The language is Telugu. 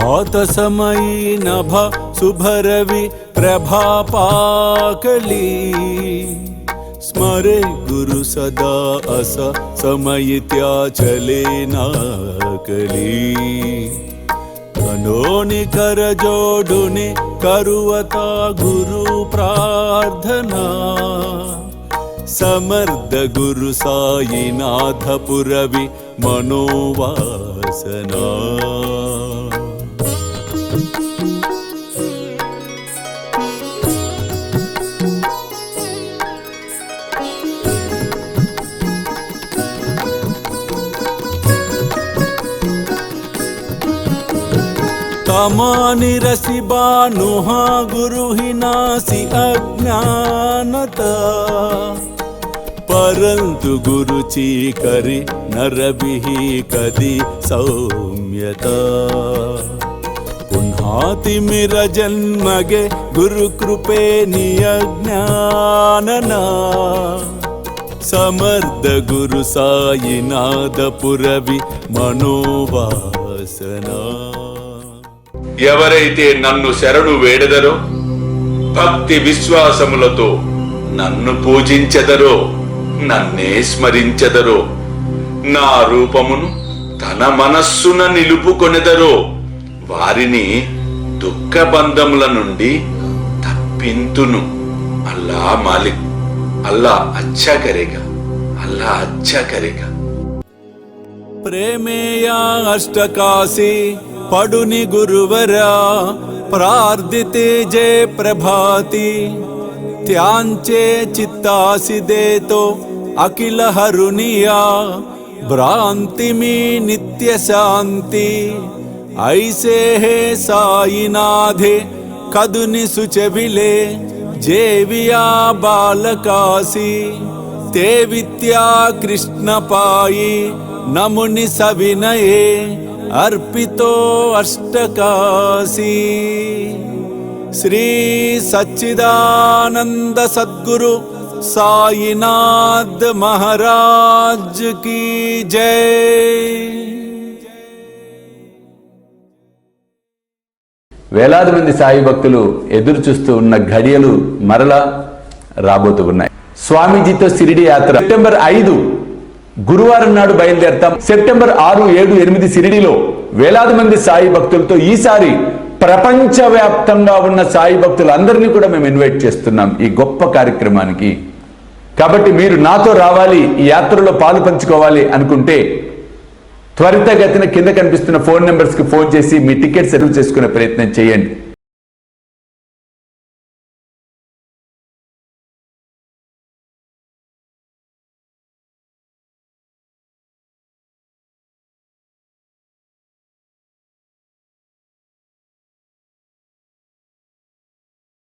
प्रातसमयी नभ शुभरवि प्रभापाकली स्मरे गुरु सदा अस समयित्या चले नाकली कनोनि कर जोडुनि करुवता गुरु प्रार्थना समर्थ गुरु साईनाथ पुरवि मनोवासना तमानि रसि बानुहा गुरु ही नासी अज्ञानता परंतु गुरुची करी नरबिही कदी सौम्यता पुन्हाति मिर जन्मगे गुरु कृपे नियज्ञानना समर्थ गुरु साईनाथ पुरवि मनोवासना ఎవరైతే నన్ను శరణు వేడెదరో భక్తి విశ్వాసములతో నన్ను పూజించెదరో నన్నే స్మరించెదరో నా రూపమును తన మనస్సున నిలుపుకొనెదరో వారిని దుఃఖ బంధముల నుండి తప్పింతును అల్లా మాలిక్ అల్లా అచ్చా కరేగా అల్లా అచ్చా కరేగా प्रेमेया अष्टकाशी पडुनि गुरुवरा प्रार्थिते जय प्रभाती त्यांचे चित्तासी देतो अखिल हरुनिया भ्रांति में नित्य शांति ऐसे है साईनाथे कदुनि सुचविले जेविया बालकासी ते विद्या कृष्ण पाई नमुनि सविनये अर्पितो अष्टकाशी श्री सच्चिदानंद सद्गुरु साईनाथ महाराज की जय। వేలాది మంది సాయి భక్తులు ఎదురు చూస్తూ ఉన్న ఘడియలు మరలా రాబోతూ ఉన్నాయి. స్వామీజీతో షిరిడి యాత్ర సెప్టెంబర్ 5 గురువారం నాడు బయలుదేరతాం. సెప్టెంబర్ 6, 7, 8 షిరిడిలో వేలాది మంది సాయి భక్తులతో ఈసారి ప్రపంచవ్యాప్తంగా ఉన్న సాయి భక్తులందరినీ కూడా మేము ఇన్వైట్ చేస్తున్నాం ఈ గొప్ప కార్యక్రమానికి. కాబట్టి మీరు నాతో రావాలి, ఈ యాత్రలో పాలు పంచుకోవాలి అనుకుంటే త్వరితగతిన కింద కనిపిస్తున్న ఫోన్ నెంబర్స్కి ఫోన్ చేసి మీ టికెట్స్ రిజర్వ్ చేసుకునే ప్రయత్నం చేయండి.